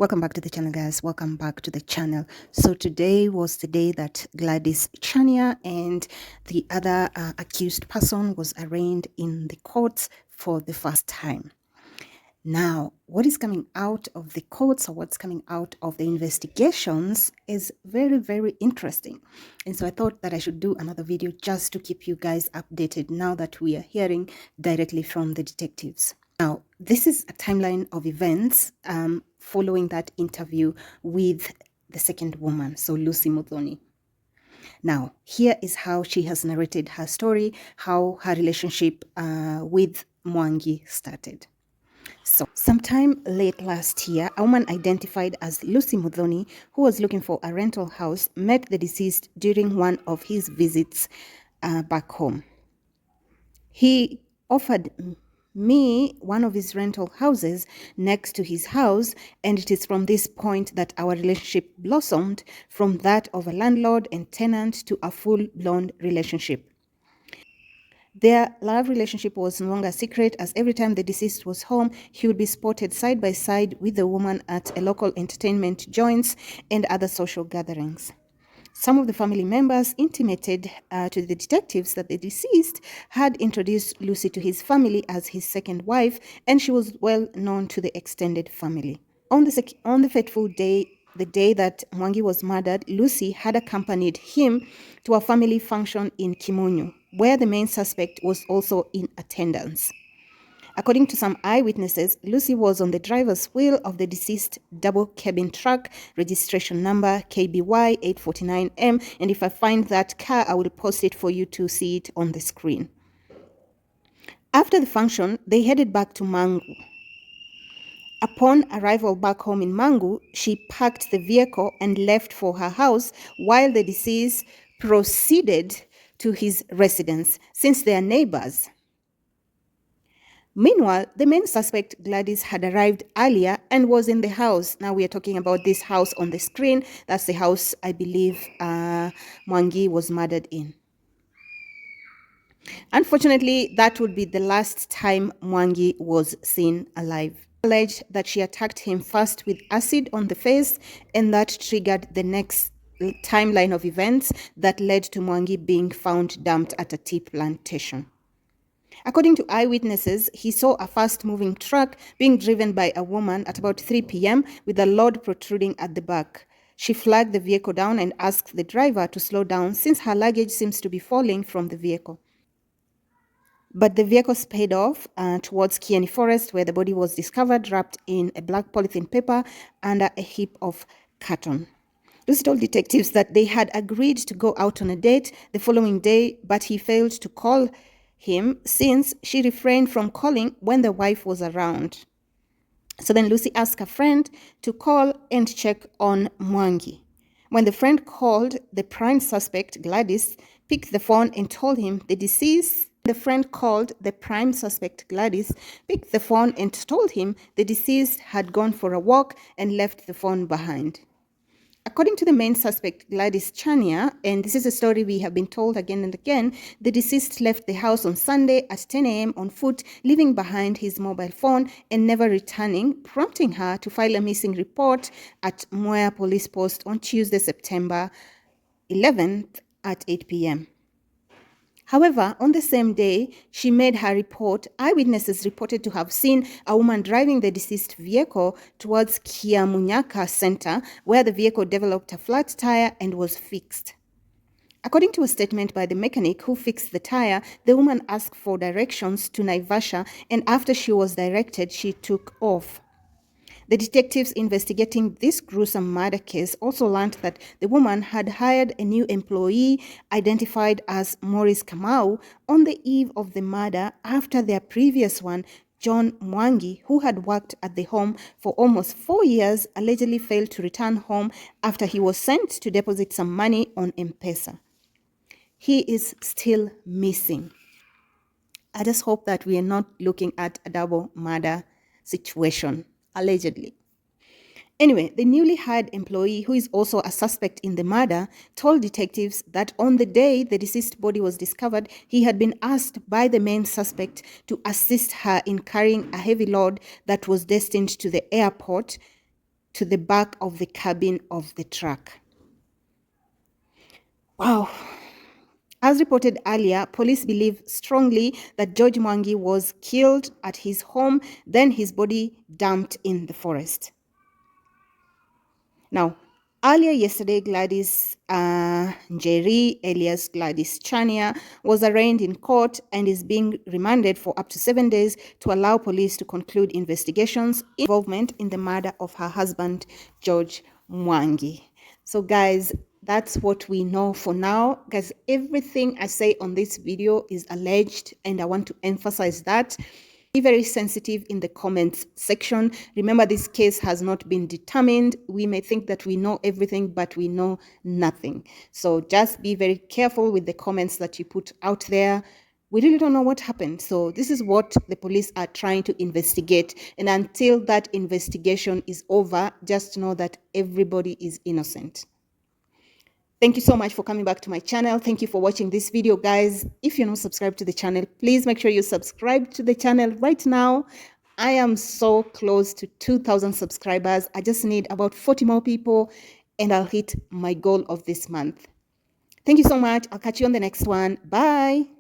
Welcome back to the channel, guys. Welcome back to the channel. So today was the day that Gladys Chania and the other accused person was arraigned in the courts for the first time. Now, what is coming out of the courts or what's coming out of the investigations is very, very interesting. And so I thought that I should do another video just to keep you guys updated now that we are hearing directly from the detectives. Now, this is a timeline of events following that interview with the second woman, so Lucy Muthoni. Now, here is how she has narrated her story, how her relationship with Mwangi started. So, sometime late last year, a woman identified as Lucy Muthoni, who was looking for a rental house, met the deceased during one of his visits back home. He offered me one of his rental houses next to his house, and it is from this point that our relationship blossomed from that of a landlord and tenant to a full-blown relationship. Their love relationship was no longer a secret, as every time the deceased was home, he would be spotted side by side with the woman at a local entertainment joints and other social gatherings. Some of the family members intimated to the detectives that the deceased had introduced Lucy to his family as his second wife, and she was well known to the extended family. On the fateful day, the day that Mwangi was murdered, Lucy had accompanied him to a family function in Kimonyo, where the main suspect was also in attendance. According to some eyewitnesses, Lucy was on the driver's wheel of the deceased double-cabin truck, registration number KBY 849M, and if I find that car, I will post it for you to see it on the screen. After the function, they headed back to Mangu. Upon arrival back home in Mangu, she parked the vehicle and left for her house while the deceased proceeded to his residence, since they are neighbors. Meanwhile, the main suspect, Gladys, had arrived earlier and was in the house. Now we are talking about this house on the screen. That's the house I believe Mwangi was murdered in. Unfortunately, that would be the last time Mwangi was seen alive. Alleged that she attacked him first with acid on the face, and that triggered the next timeline of events that led to Mwangi being found dumped at a tea plantation. According to eyewitnesses, he saw a fast-moving truck being driven by a woman at about 3 p.m. with a load protruding at the back. She flagged the vehicle down and asked the driver to slow down since her luggage seems to be falling from the vehicle. But the vehicle sped off towards Kieni Forest, where the body was discovered wrapped in a black polythene paper under a heap of carton. Lucy told detectives that they had agreed to go out on a date the following day, but he failed to call him since she refrained from calling when the wife was around. So then Lucy asked a friend to call and check on Mwangi. When the friend called, the prime suspect, Gladys, picked the phone and told him the deceased had gone for a walk and left the phone behind. According to the main suspect, Gladys Chania, and this is a story we have been told again and again, the deceased left the house on Sunday at 10 a.m. on foot, leaving behind his mobile phone and never returning, prompting her to file a missing report at Mwea Police Post on Tuesday, September 11th at 8 p.m. However, on the same day she made her report, eyewitnesses reported to have seen a woman driving the deceased vehicle towards Kiamunyaka Center, where the vehicle developed a flat tire and was fixed. According to a statement by the mechanic who fixed the tire, the woman asked for directions to Naivasha, and after she was directed, she took off. The detectives investigating this gruesome murder case also learned that the woman had hired a new employee identified as Maurice Kamau on the eve of the murder after their previous one, John Mwangi, who had worked at the home for almost 4 years, allegedly failed to return home after he was sent to deposit some money on M-Pesa. He is still missing. I just hope that we are not looking at a double murder situation, allegedly. Anyway, the newly hired employee, who is also a suspect in the murder, told detectives that on the day the deceased body was discovered, he had been asked by the main suspect to assist her in carrying a heavy load that was destined to the airport to the back of the cabin of the truck. Wow. As reported earlier, police believe strongly that George Mwangi was killed at his home, then his body dumped in the forest. Now, earlier yesterday, Gladys Njeri, alias Gladys Chania, was arraigned in court and is being remanded for up to 7 days to allow police to conclude investigations involvement in the murder of her husband, George Mwangi. So guys, that's what we know for now. Guys, everything I say on this video is alleged, and I want to emphasize that. Be very sensitive in the comments section. Remember, this case has not been determined. We may think that we know everything, but we know nothing. So just be very careful with the comments that you put out there. We really don't know what happened. So this is what the police are trying to investigate. And until that investigation is over, just know that everybody is innocent. Thank you so much for coming back to my channel. Thank you for watching this video, guys. If you're not subscribed to the channel, please make sure you subscribe to the channel right now. I am so close to 2,000 subscribers. I just need about 40 more people and I'll hit my goal of this month. Thank you so much. I'll catch you on the next one. Bye.